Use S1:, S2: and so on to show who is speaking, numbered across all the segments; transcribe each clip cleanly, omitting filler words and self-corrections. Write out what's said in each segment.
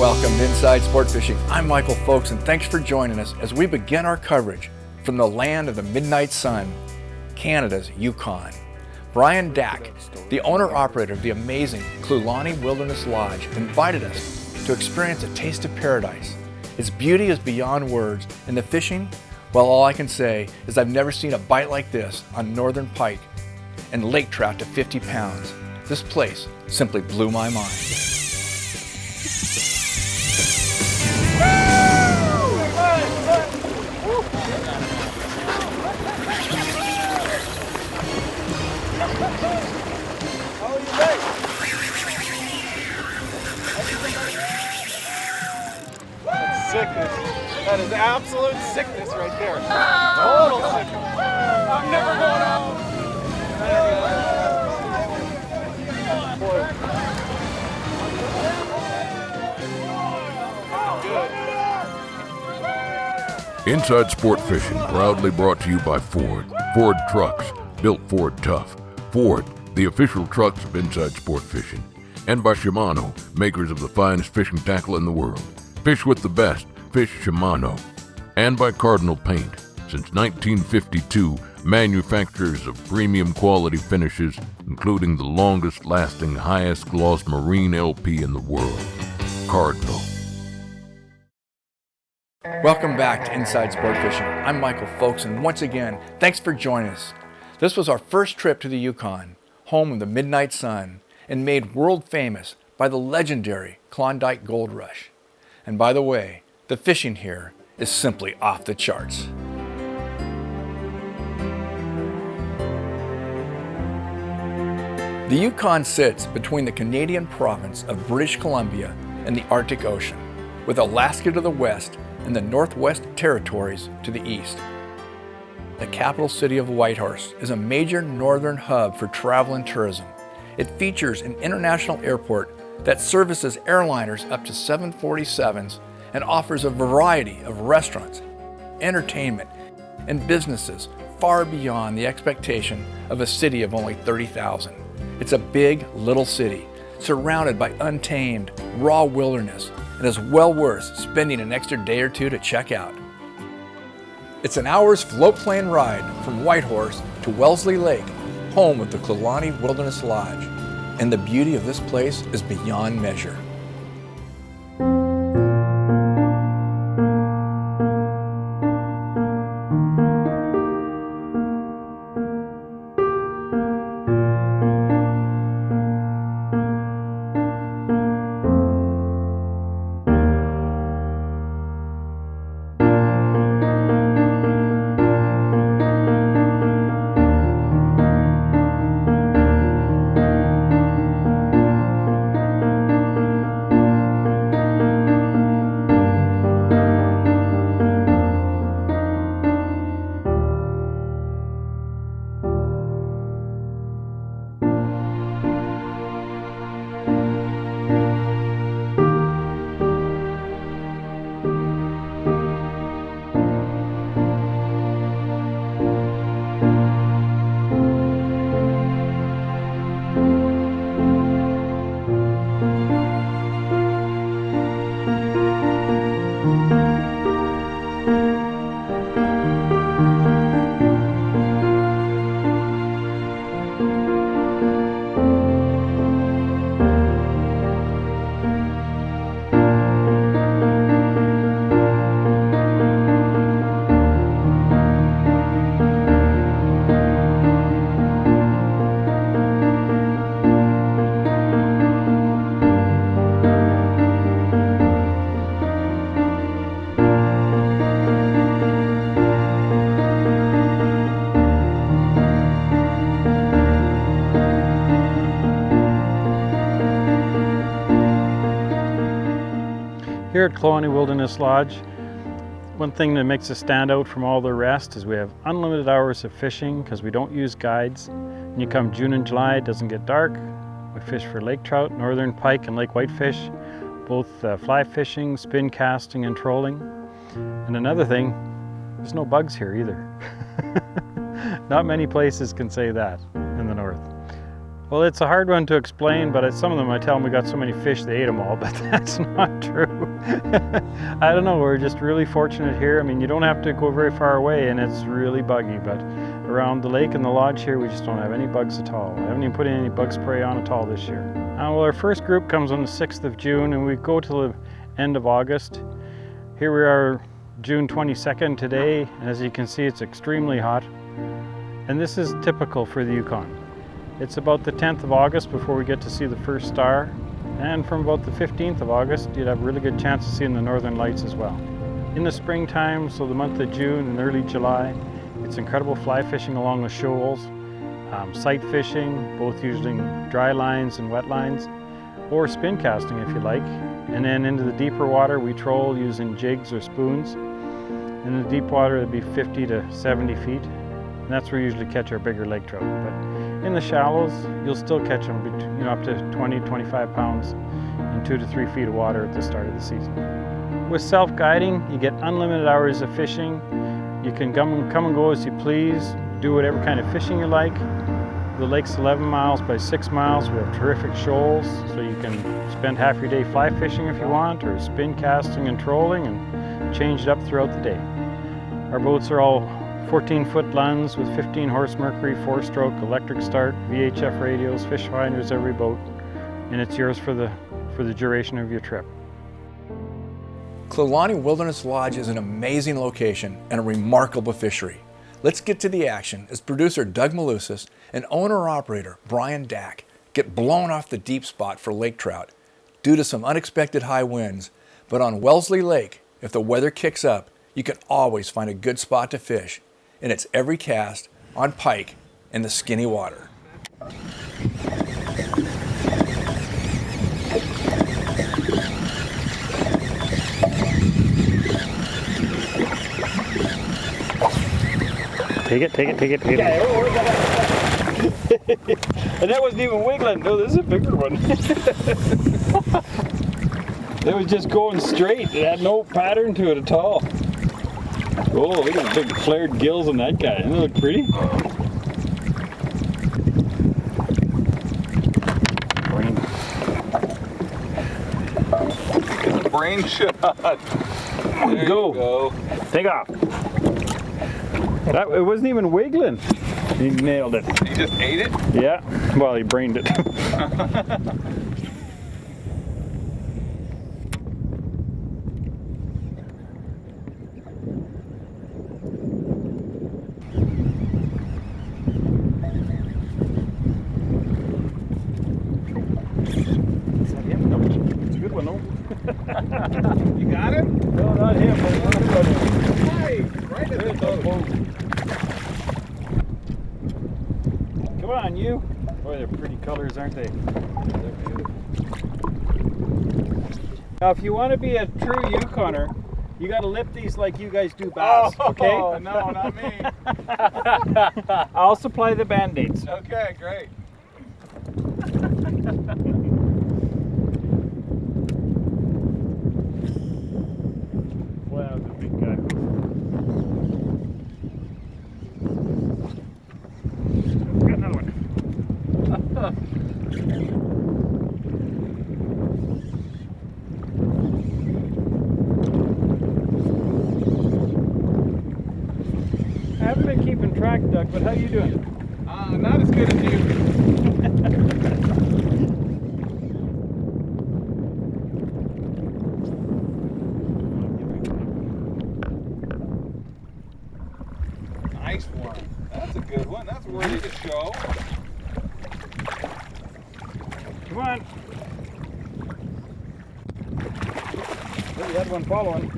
S1: welcome to Inside Sport Fishing. I'm Michael Folks, and thanks for joining us as we begin our coverage from the land of the midnight sun, Canada's Yukon. Brian Dack, the owner-operator of the amazing KLW Wilderness Lodge, invited us to experience a taste of paradise. Its beauty is beyond words, and the fishing, well, all I can say is I've never seen a bite like this on northern pike and lake trout to 50 pounds. This place simply blew my mind.
S2: Sickness. That is absolute sickness right there. Total sickness. I'm never going home.
S3: Inside Sport Fishing, proudly brought to you by Ford. Ford Trucks, built Ford tough. Ford, the official trucks of Inside Sport Fishing. And by Shimano, makers of the finest fishing tackle in the world. Fish with the best, fish Shimano. And by Cardinal Paint, since 1952, manufacturers of premium quality finishes, including the longest lasting, highest gloss marine LP in the world, Cardinal.
S1: Welcome back to Inside Sport Fishing. I'm Michael Folks, and once again, thanks for joining us. This was our first trip to the Yukon, home of the midnight sun, and made world famous by the legendary Klondike Gold Rush. And by the way, the fishing here is simply off the charts. The Yukon sits between the Canadian province of British Columbia and the Arctic Ocean, with Alaska to the west and the Northwest Territories to the east. The capital city of Whitehorse is a major northern hub for travel and tourism. It features an international airport that services airliners up to 747s and offers a variety of restaurants, entertainment, and businesses far beyond the expectation of a city of only 30,000. It's a big little city surrounded by untamed, raw wilderness, and is well worth spending an extra day or two to check out. It's an hour's float plane ride from Whitehorse to Wellesley Lake, home of the KLW Wilderness Lodge. And the beauty of this place is beyond measure.
S4: Here at KLW Wilderness Lodge, one thing that makes us stand out from all the rest is we have unlimited hours of fishing because we don't use guides. When you come June and July, it doesn't get dark. We fish for lake trout, northern pike, and lake whitefish, both fly fishing, spin casting, and trolling. And another thing, there's no bugs here either. Not many places can say that in the north. Well, it's a hard one to explain, but some of them I tell them we got so many fish they ate them all, but that's not true. I don't know, we're just really fortunate here. I mean, you don't have to go very far away and it's really buggy, but around the lake and the lodge here we just don't have any bugs at all. I haven't even put any bug spray on at all this year. Well, our first group comes on the 6th of June and we go till the end of August. Here we are June 22nd today, and as you can see it's extremely hot. And this is typical for the Yukon. It's about the 10th of August before we get to see the first star, and from about the 15th of August you'd have a really good chance of seeing the northern lights as well. In the springtime, so the month of June and early July, it's incredible fly fishing along the shoals, sight fishing, both using dry lines and wet lines, or spin casting if you like. And then into the deeper water we troll using jigs or spoons. In the deep water it'd be 50 to 70 feet, and that's where we usually catch our bigger lake trout. But in the shallows, you'll still catch them up to 20, 25 pounds in 2 to 3 feet of water at the start of the season. With self-guiding, you get unlimited hours of fishing. You can come and go as you please, do whatever kind of fishing you like. The lake's 11 miles by 6 miles. We have terrific shoals, so you can spend half your day fly fishing if you want, or spin casting and trolling, and change it up throughout the day. Our boats are all 14-foot Lunds with 15 horse Mercury, 4-stroke, electric start, VHF radios, fish finders every boat, and it's yours for the duration of your trip.
S1: Klilani Wilderness Lodge is an amazing location and a remarkable fishery. Let's get to the action as producer Doug Malusis and owner-operator Brian Dack get blown off the deep spot for lake trout due to some unexpected high winds. But on Wellesley Lake, if the weather kicks up, you can always find a good spot to fish, and it's every cast on pike in the skinny water.
S4: Take it.
S2: Yeah, and that wasn't even wiggling. No, this is a bigger one. It was just going straight. It had no pattern to it at all. Oh, look at the big flared gills on that guy. Doesn't it look pretty?
S5: Brain shot. There
S2: Go.
S5: you go.
S2: Take off. It wasn't even wiggling. He nailed it.
S5: You just ate it?
S2: Yeah. Well, he brained it.
S5: You got it?
S2: No, not him.
S5: Hey, right at the boat.
S2: Come on, you. Boy, they're pretty colors, aren't they?
S5: They're beautiful.
S2: Now, if you want to be a true Yukoner, you got to lip these like you guys do bass, okay?
S5: Oh, no, not me.
S2: I'll supply the Band-Aids.
S5: Okay, great.
S2: Wow, the big guy. Got another one. I haven't been keeping track, Doug, but how you doing?
S5: Not as good as you. Nice one. That's a good one. That's worthy to show.
S2: Come on. Oh, you had one following.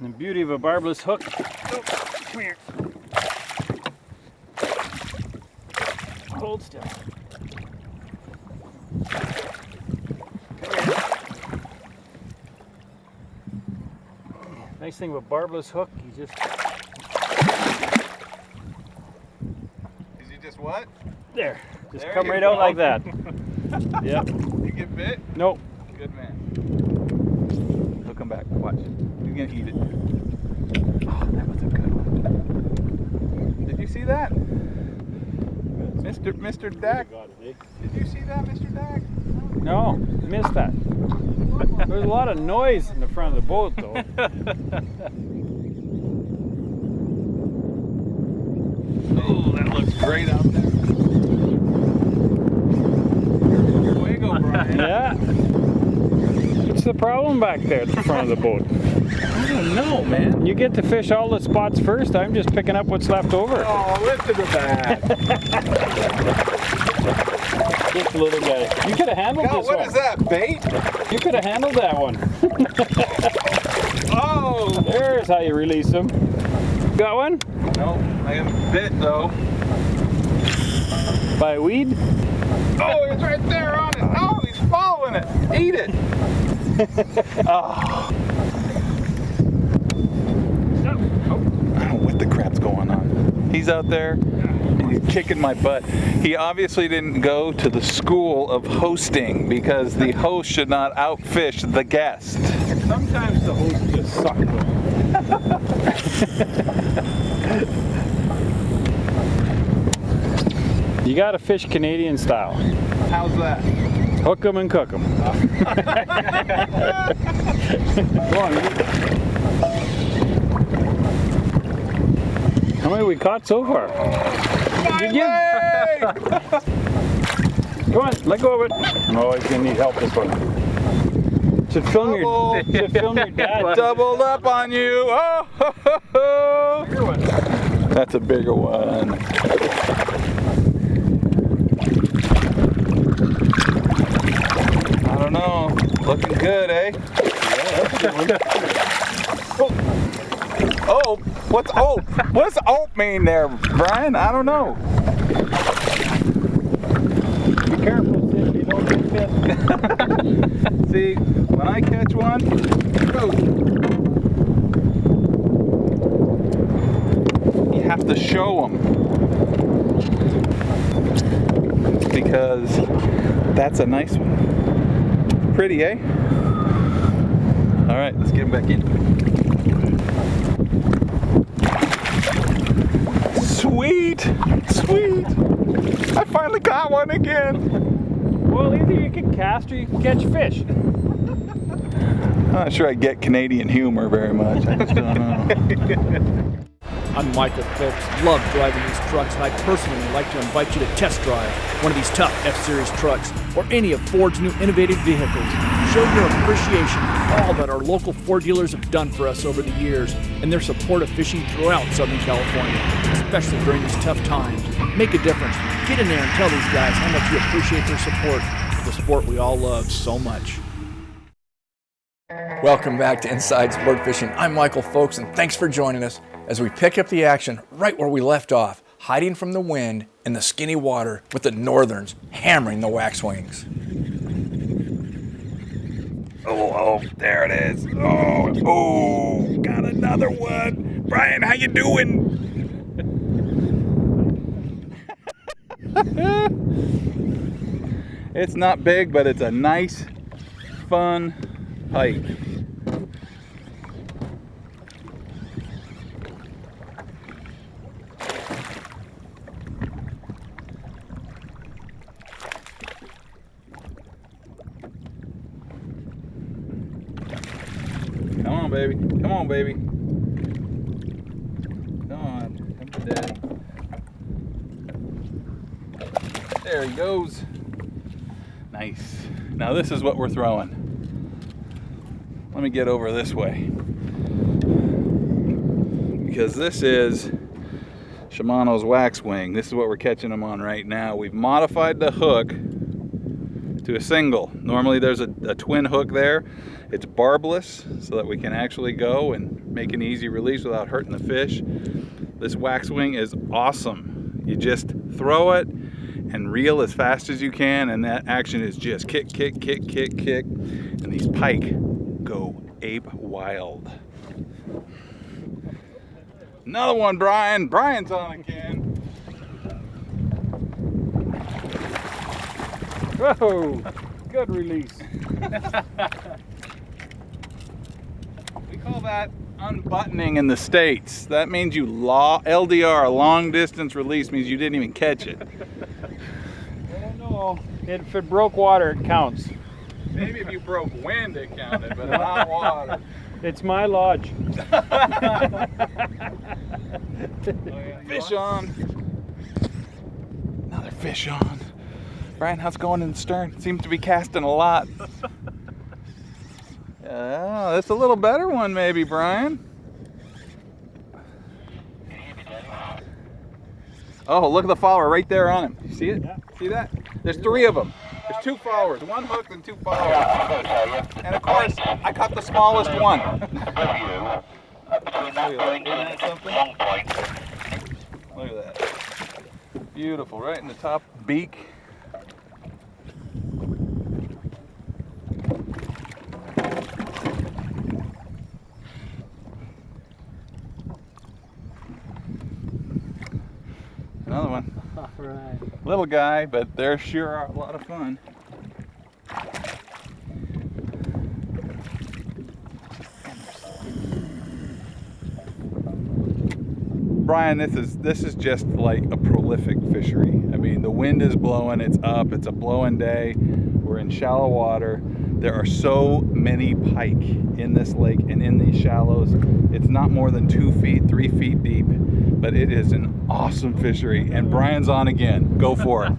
S2: The beauty of a barbless hook. Oh, come here. Hold still. Come here. Nice thing with barbless hook, you just
S5: Is he just what?
S2: there. Just
S5: There
S2: come
S5: you
S2: right
S5: go.
S2: out like that. Yep.
S5: You get bit?
S2: Nope.
S5: Good man. He'll come back. Watch. He's gonna eat it. Oh, that was a good one. you see that? Mr. Dak? Did you see that, Mr. Dak?
S4: No, missed that. There's a lot of noise in the front of the boat, though.
S5: Oh, that looks great out there. Fuego, Brian.
S4: Yeah. What's the problem back there at the front of the boat?
S5: I don't know, man.
S4: You get to fish all the spots first. I'm just picking up what's left over.
S5: Oh, listen to that.
S4: This little guy. You could have handled
S5: God,
S4: this
S5: what
S4: one.
S5: is that, bait?
S4: You could have handled that one.
S5: Oh!
S4: There's how you release them. Got one?
S5: No, I am bit though.
S4: By a weed?
S5: Oh, it's right there on it. Oh, he's following it. Eat it. Oh. I don't know what the crap's going on. He's out there and he's kicking my butt. He obviously didn't go to the school of hosting because the host should not outfish the guest.
S4: Sometimes the host just sucks. You gotta fish Canadian style.
S5: How's that?
S4: Hook 'em and cook 'em. Go on. How many we caught so far?
S5: My leg!
S4: Come on, let go of it. Oh, he's gonna need help this one. Should film your dad.
S5: Doubled up on you. Oh, ho, ho, ho.
S4: Bigger one.
S5: That's a bigger one. I don't know. Looking good, eh?
S4: Yeah, that's a good one.
S5: Oh, what's ope? What's ope mean there, Brian? I don't know.
S4: Be careful, Sid, you don't get bit.
S5: See, when I catch one, you have to show them. Because that's a nice one. Pretty, eh? All right, let's get him back in. Sweet, sweet. I finally got one again.
S4: Well, either you can cast or you can catch fish.
S5: I'm not sure I get Canadian humor very much. I just don't know.
S1: I'm Michael Phillips, love driving these trucks, and I personally would like to invite you to test drive one of these tough F-Series trucks or any of Ford's new innovative vehicles. Show your appreciation for all that our local Ford dealers have done for us over the years and their support of fishing throughout Southern California, especially during these tough times. Make a difference. Get in there and tell these guys how much you appreciate their support for the sport we all love so much. Welcome back to Inside Sport Fishing. I'm Michael Folks, and thanks for joining us as we pick up the action right where we left off, hiding from the wind in the skinny water with the northerns hammering the waxwings. Oh, there it is. Oh, got another one. Brian, how you doing?
S5: It's not big, but it's a nice, fun hike. Come on, baby. Come on, baby. Come on. Come to daddy. There he goes. Nice. Now this is what we're throwing. Let me get over this way. Because this is Shimano's waxwing. This is what we're catching them on right now. We've modified the hook to a single. Normally there's a twin hook there. It's barbless so that we can actually go and make an easy release without hurting the fish. This waxwing is awesome. You just throw it and reel as fast as you can, and that action is just kick, kick, kick, kick, kick, and these pike go ape wild. Another one, Brian. Brian's on again.
S4: Whoa, good release.
S5: We call that unbuttoning in the States. That means you LDR, long distance release, means you didn't even catch it.
S4: Oh no, if it broke water, it counts.
S5: Maybe if you broke wind, it counted, but not water.
S4: It's my lodge.
S5: Fish on. Another fish on. Brian, how's it going in the stern? Seems to be casting a lot. Yeah, that's a little better one maybe, Brian. Oh, look at the follower right there on him. You see it?
S4: Yeah.
S5: See that? There's 3 of them. There's 2 followers, 1 hooked and 2 followers. And of course, I caught the smallest one. Look at that. Beautiful, right in the top beak. Another one.
S4: All right.
S5: Little guy, but they're sure are a lot of fun. Brian, this is just like a prolific fishery. I mean, the wind is blowing, it's up, it's a blowing day. We're in shallow water. There are so many pike in this lake and in these shallows. It's not more than 2 feet, 3 feet deep, but it is an awesome fishery. And Brian's on again. Go for it.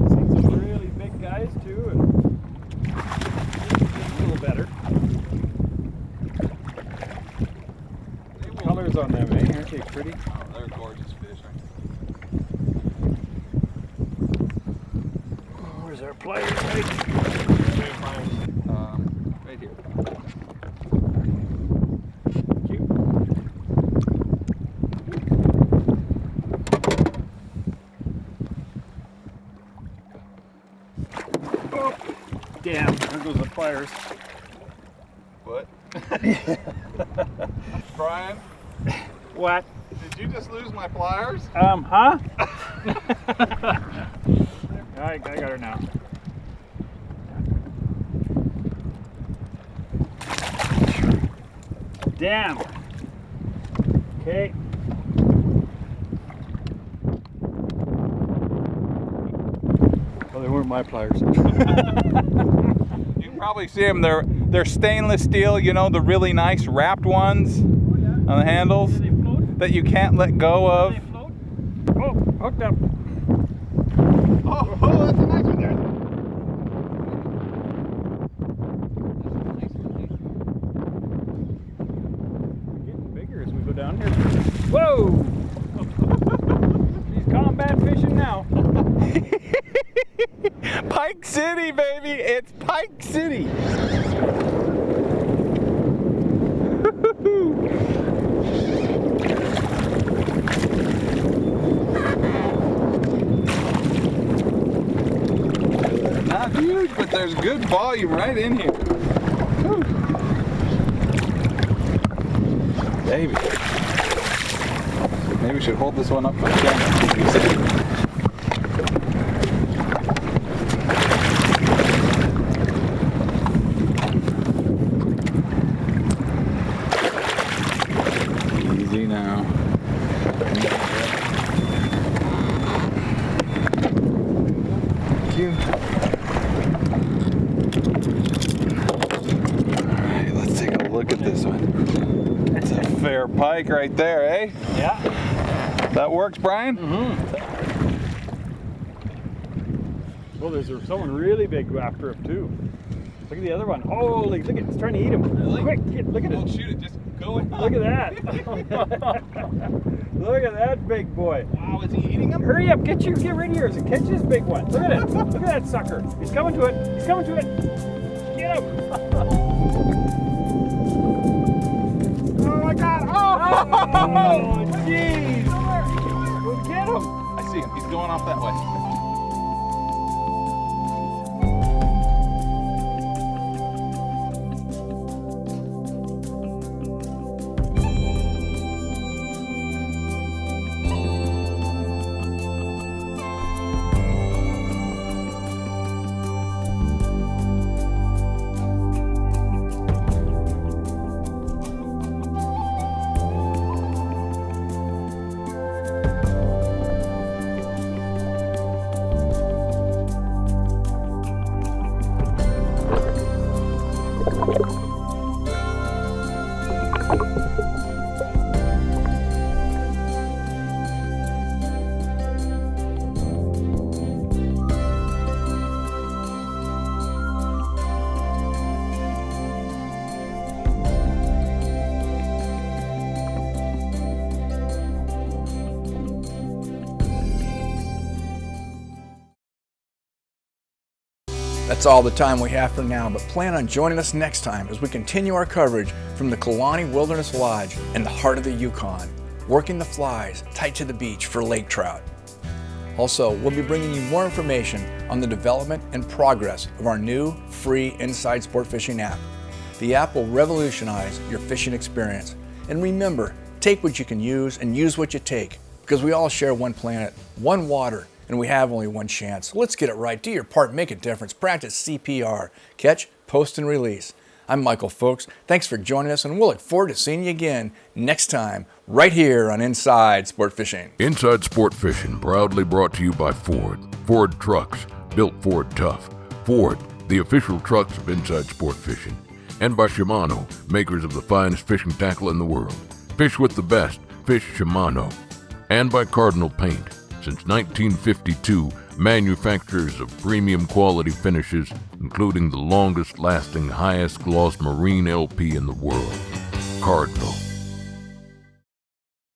S4: Seen some really big guys too, and a little better. Colors on them, eh? Aren't they pretty?
S5: Oh, they're gorgeous fish.
S4: Where's our pliers?
S5: Right here.
S4: Cute. Oh, damn, there goes the pliers.
S5: What? Brian,
S4: What?
S5: did you just lose my pliers?
S4: Huh? I got her now. Damn. Okay. Well, they weren't my pliers.
S5: You can probably see them. They're stainless steel, you know, the really nice wrapped ones on the handles
S4: Do they float?
S5: that you can't let go of.
S4: Do they float? Oh, hooked up.
S5: Oh, that's a nice one there.
S4: Getting bigger as we go down here. Whoa! He's combat fishing now.
S5: Pike City, baby! It's Pike City! Not huge, but there's good volume right in here. Whew. Baby. Maybe we should hold this one up for the camera so you can see. Easy now. Thank you. Alright, let's take a look at this one. It's a fair pike right there, eh?
S4: Yeah.
S5: That works, Brian?
S4: Well, there's someone really big after him too. Look at the other one. Oh, look at it. It's trying to eat him.
S5: Really?
S4: Quick, look at
S5: Don't
S4: it.
S5: shoot it, just go in.
S4: Look at that. Look at that big boy.
S5: Wow, is he eating them?
S4: Hurry up, get rid of yours and catch this big one. Look at it. Look at that sucker. He's coming to it. He's coming to it. Get him.
S5: Oh my god!
S4: Oh, jeez. Go get him.
S5: I see him. He's going off that way.
S1: That's all the time we have for now, but plan on joining us next time as we continue our coverage from the Kalani Wilderness Lodge in the heart of the Yukon, working the flies tight to the beach for lake trout. Also, we'll be bringing you more information on the development and progress of our new free Inside Sport Fishing app. The app will revolutionize your fishing experience. And remember, take what you can use and use what you take, because we all share one planet, one water, and we have only one chance. So let's get it right. Do your part, make a difference. Practice CPR. Catch, post, and release. I'm Michael Folks. Thanks for joining us, and we'll look forward to seeing you again next time, right here on Inside Sport Fishing.
S3: Inside Sport Fishing, proudly brought to you by Ford. Ford Trucks, built Ford tough. Ford, the official trucks of Inside Sport Fishing. And by Shimano, makers of the finest fishing tackle in the world. Fish with the best, fish Shimano. And by Cardinal Paint. Since 1952, manufacturers of premium quality finishes, including the longest lasting, highest gloss marine LP in the world. Cardinal.